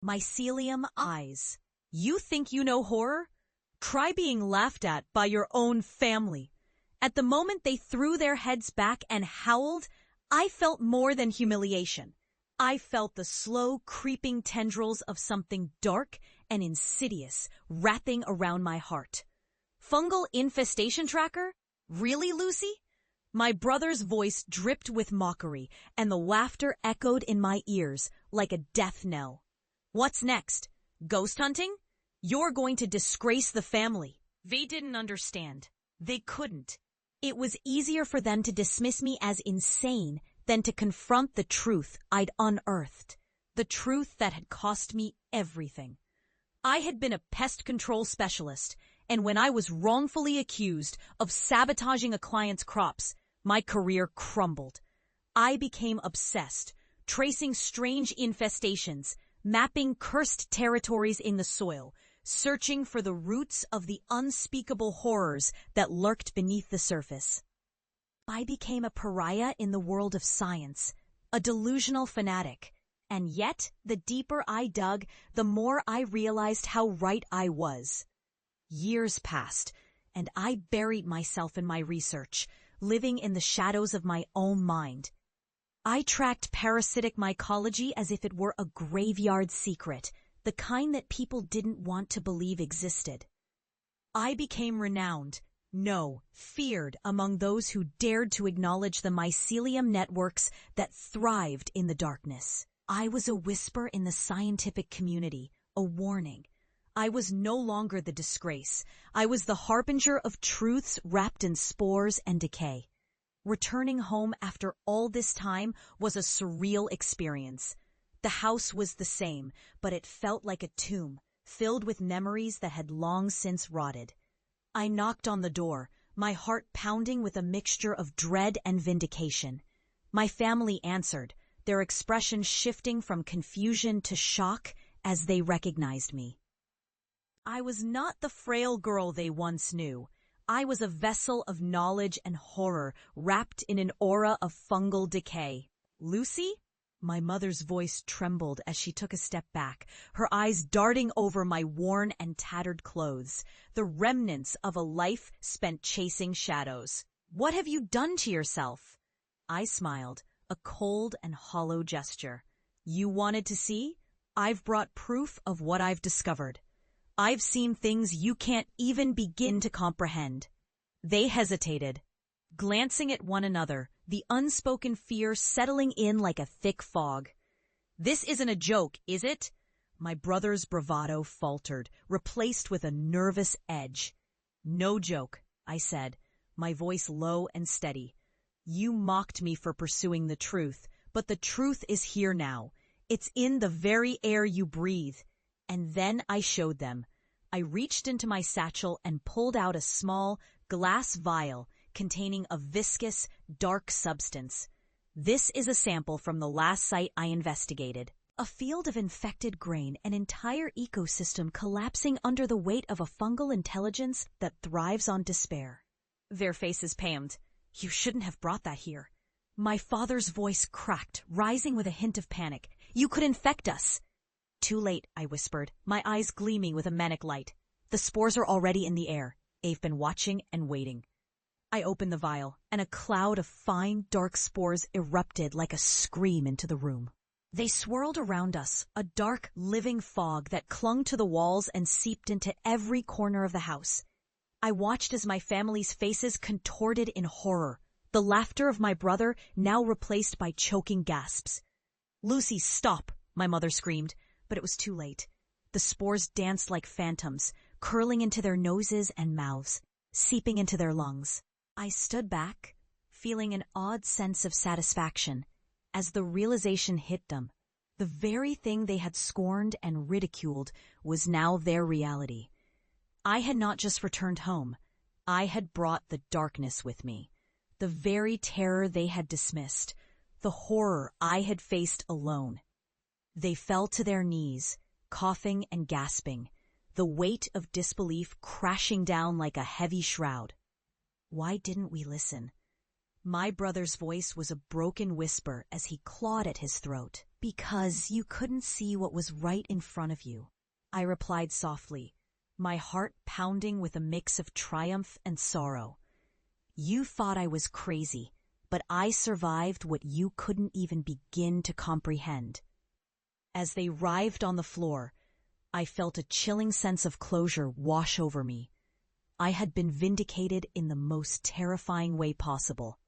mycelium eyes. You think you know horror? Try being laughed at by your own family. At the moment they threw their heads back and howled, I felt more than humiliation. I felt the slow, creeping tendrils of something dark and insidious wrapping around my heart. Fungal infestation tracker? Really, Lucy? My brother's voice dripped with mockery, and the laughter echoed in my ears like a death knell. What's next? Ghost hunting? You're going to disgrace the family. They didn't understand. They couldn't. It was easier for them to dismiss me as insane than to confront the truth I'd unearthed, the truth that had cost me everything. I had been a pest control specialist, and when I was wrongfully accused of sabotaging a client's crops, my career crumbled. I became obsessed, tracing strange infestations, mapping cursed territories in the soil, searching for the roots of the unspeakable horrors that lurked beneath the surface. I became a pariah in the world of science, a delusional fanatic, and yet, the deeper I dug, the more I realized how right I was. Years passed, and I buried myself in my research, living in the shadows of my own mind. I tracked parasitic mycology as if it were a graveyard secret, the kind that people didn't want to believe existed. I became renowned, no, feared among those who dared to acknowledge the mycelium networks that thrived in the darkness. I was a whisper in the scientific community, a warning. I was no longer the disgrace. I was the harbinger of truths wrapped in spores and decay. Returning home after all this time was a surreal experience. The house was the same, but it felt like a tomb, filled with memories that had long since rotted. I knocked on the door, my heart pounding with a mixture of dread and vindication. My family answered, their expression shifting from confusion to shock as they recognized me. I was not the frail girl they once knew. I was a vessel of knowledge and horror wrapped in an aura of fungal decay. Lucy? My mother's voice trembled as she took a step back, her eyes darting over my worn and tattered clothes, the remnants of a life spent chasing shadows. What have you done to yourself? I smiled, a cold and hollow gesture. You wanted to see? I've brought proof of what I've discovered. I've seen things you can't even begin to comprehend. They hesitated, glancing at one another, the unspoken fear settling in like a thick fog. This isn't a joke, is it? My brother's bravado faltered, replaced with a nervous edge. No joke, I said, my voice low and steady. You mocked me for pursuing the truth, but the truth is here now. It's in the very air you breathe. And then I showed them. I reached into my satchel and pulled out a small glass vial containing a viscous, dark substance. This is a sample from the last site I investigated. A field of infected grain, an entire ecosystem collapsing under the weight of a fungal intelligence that thrives on despair. Their faces palmed. You shouldn't have brought that here. My father's voice cracked, rising with a hint of panic. You could infect us. Too late, I whispered, my eyes gleaming with a manic light. The spores are already in the air. They've been watching and waiting. I opened the vial, and a cloud of fine, dark spores erupted like a scream into the room. They swirled around us, a dark, living fog that clung to the walls and seeped into every corner of the house. I watched as my family's faces contorted in horror, the laughter of my brother now replaced by choking gasps. Lucy, stop, my mother screamed, but it was too late. The spores danced like phantoms, curling into their noses and mouths, seeping into their lungs. I stood back, feeling an odd sense of satisfaction, as the realization hit them. The very thing they had scorned and ridiculed was now their reality. I had not just returned home. I had brought the darkness with me. The very terror they had dismissed. The horror I had faced alone. They fell to their knees, coughing and gasping, the weight of disbelief crashing down like a heavy shroud. Why didn't we listen? My brother's voice was a broken whisper as he clawed at his throat. Because you couldn't see what was right in front of you, I replied softly, my heart pounding with a mix of triumph and sorrow. You thought I was crazy, but I survived what you couldn't even begin to comprehend. As they writhed on the floor, I felt a chilling sense of closure wash over me. I had been vindicated in the most terrifying way possible.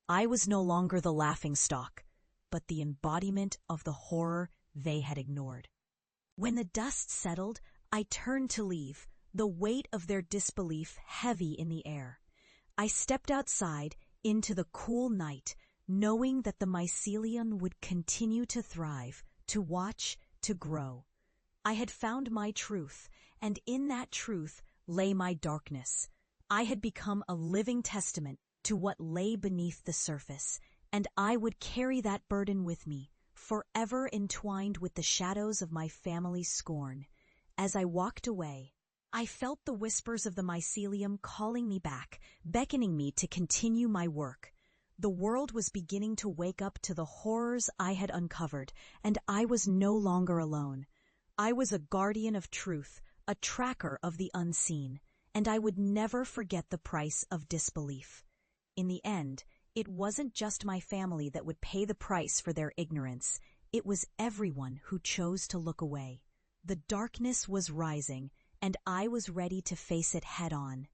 I was no longer the laughingstock, but the embodiment of the horror they had ignored. When the dust settled, I turned to leave, the weight of their disbelief heavy in the air. I stepped outside into the cool night, knowing that the mycelium would continue to thrive, to watch, to grow. I had found my truth, and in that truth lay my darkness. I had become a living testament to what lay beneath the surface, and I would carry that burden with me, forever entwined with the shadows of my family's scorn. As I walked away, I felt the whispers of the mycelium calling me back, beckoning me to continue my work. The world was beginning to wake up to the horrors I had uncovered, and I was no longer alone. I was a guardian of truth, a tracker of the unseen, and I would never forget the price of disbelief. In the end, it wasn't just my family that would pay the price for their ignorance. It was everyone who chose to look away. The darkness was rising, and I was ready to face it head-on.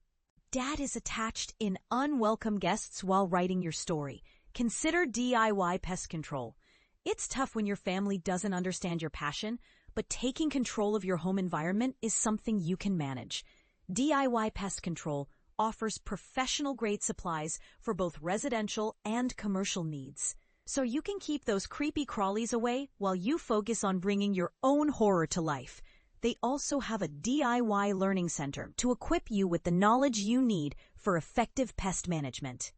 Dad is attached in unwelcome guests while writing your story. Consider DIY pest control. It's tough when your family doesn't understand your passion, but taking control of your home environment is something you can manage. DIY pest control offers professional-grade supplies for both residential and commercial needs, so you can keep those creepy crawlies away while you focus on bringing your own horror to life. They also have a DIY learning center to equip you with the knowledge you need for effective pest management.